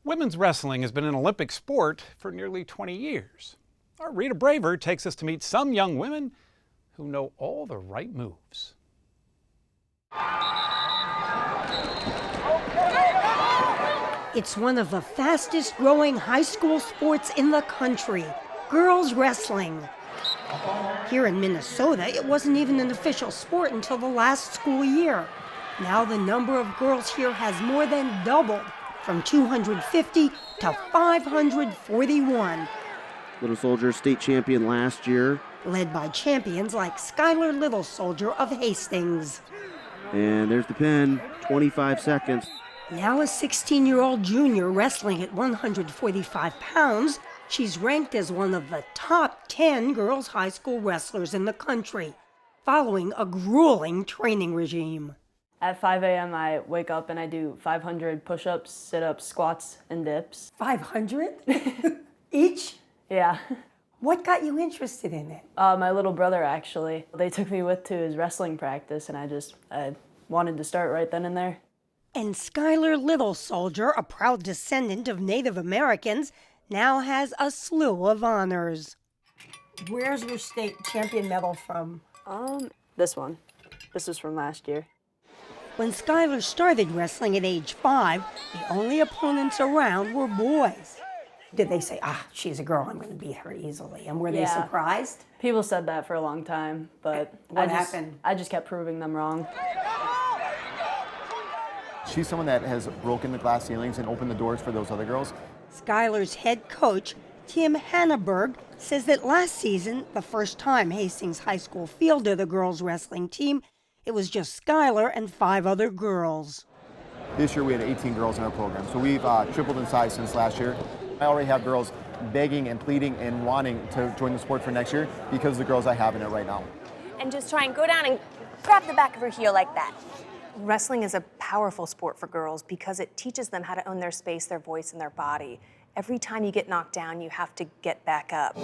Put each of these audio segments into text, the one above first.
Women's wrestling has been an Olympic sport for nearly 20 years. Our Rita Braver takes us to meet some young women who know all the right moves. It's one of the fastest growing high school sports in the country, girls wrestling. Here in Minnesota, it wasn't even an official sport until the last school year. Now the number of girls here has more than doubled, from 250 to 541. Little Soldier state champion last year. Led by champions like Skylar Little Soldier of Hastings. And there's the pin, 25 seconds. Now a 16-year-old junior wrestling at 145 pounds, she's ranked as one of the top 10 girls high school wrestlers in the country, following a grueling training regime. At 5 a.m. I wake up and I do 500 push-ups, sit-ups, squats, and dips. 500? Each? Yeah. What got you interested in it? My little brother, actually. They took me to his wrestling practice, and I wanted to start right then and there. And Skylar Little Soldier, a proud descendant of Native Americans, now has a slew of honors. Where's your state champion medal from? This one. This is from last year. When Skylar started wrestling at age 5, the only opponents around were boys. Did they say, she's a girl, I'm going to beat her easily? And were they surprised? People said that for a long time, but what happened? I just kept proving them wrong. She's someone that has broken the glass ceilings and opened the doors for those other girls. Skylar's head coach, Tim Hannaberg, says that last season, the first time Hastings High School fielded a girls wrestling team, it was just Skylar and 5 other girls. This year we had 18 girls in our program, so we've tripled in size since last year. I already have girls begging and pleading and wanting to join the sport for next year because of the girls I have in it right now. And just try and go down and grab the back of her heel like that. Wrestling is a powerful sport for girls because it teaches them how to own their space, their voice, and their body. Every time you get knocked down, you have to get back up.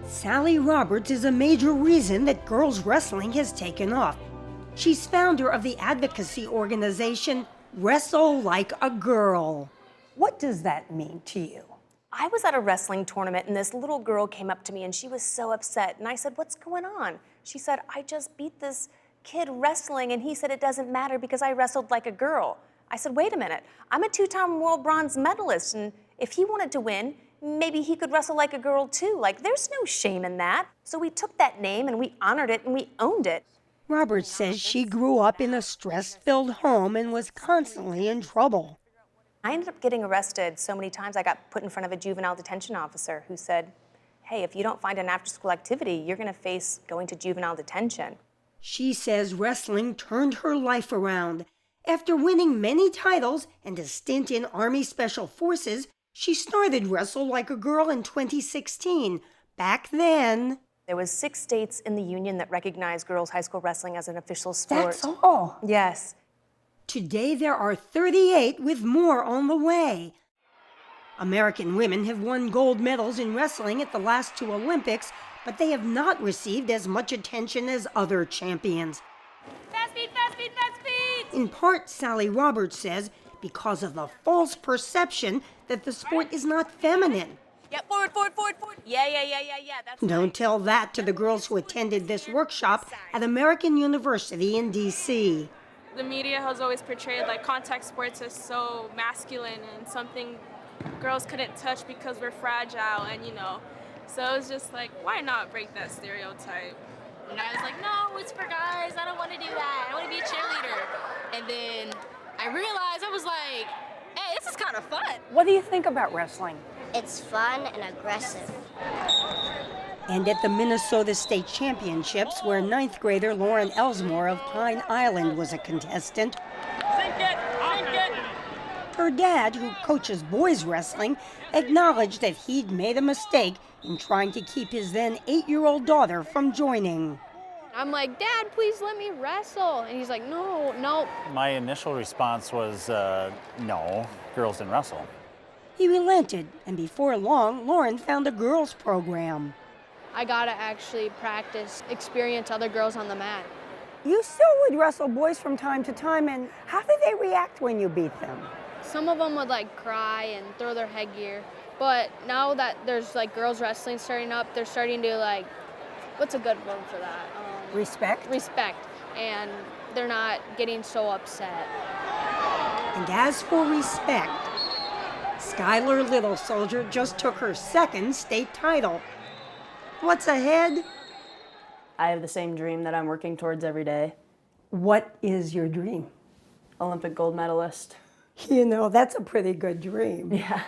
Sally Roberts is a major reason that girls wrestling has taken off. She's founder of the advocacy organization Wrestle Like a Girl. What does that mean to you? I was at a wrestling tournament and this little girl came up to me and she was so upset. And I said, "What's going on?" She said, "I just beat this kid wrestling and he said it doesn't matter because I wrestled like a girl." I said, "Wait a minute, I'm a 2-time world bronze medalist and if he wanted to win, maybe he could wrestle like a girl too. Like, there's no shame in that." So we took that name and we honored it and we owned it. Roberts says she grew up in a stress-filled home and was constantly in trouble. I ended up getting arrested so many times I got put in front of a juvenile detention officer who said, "Hey, if you don't find an after-school activity, you're going to face going to juvenile detention." She says wrestling turned her life around. After winning many titles and a stint in Army Special Forces, she started Wrestle Like a Girl in 2016. Back then, there was 6 states in the union that recognized girls high school wrestling as an official sport. That's all? Yes. Today there are 38 with more on the way. American women have won gold medals in wrestling at the last 2 Olympics, but they have not received as much attention as other champions. Fast speed, fast speed, fast speed! In part, Sally Roberts says, because of the false perception that the sport is not feminine. Yeah, forward, forward, forward, forward. Yeah. That's Don't tell that to the girls who attended this workshop at American University in D.C. The media has always portrayed like contact sports as so masculine and something girls couldn't touch because we're fragile and so it was just like, why not break that stereotype? And I was like, no, it's for guys, I don't want to do that, I want to be a cheerleader. And then I realized, I was like, hey, this is kind of fun. What do you think about wrestling? It's fun and aggressive. And at the Minnesota State Championships, where 9th grader Lauren Elsmore of Pine Island was a contestant, her dad, who coaches boys wrestling, acknowledged that he'd made a mistake in trying to keep his then 8-year-old daughter from joining. I'm like, "Dad, please let me wrestle." And he's like, no. My initial response was, no, girls didn't wrestle. He relented, and before long, Lauren found a girls' program. I gotta actually practice, experience other girls on the mat. You still would wrestle boys from time to time, and how do they react when you beat them? Some of them would like cry and throw their headgear, but now that there's like girls wrestling starting up, they're starting to like, what's a good word for that? Respect? Respect, and they're not getting so upset. And as for respect, Skylar Little Soldier just took her second state title. What's ahead? I have the same dream that I'm working towards every day. What is your dream? Olympic gold medalist. You know, that's a pretty good dream. Yeah.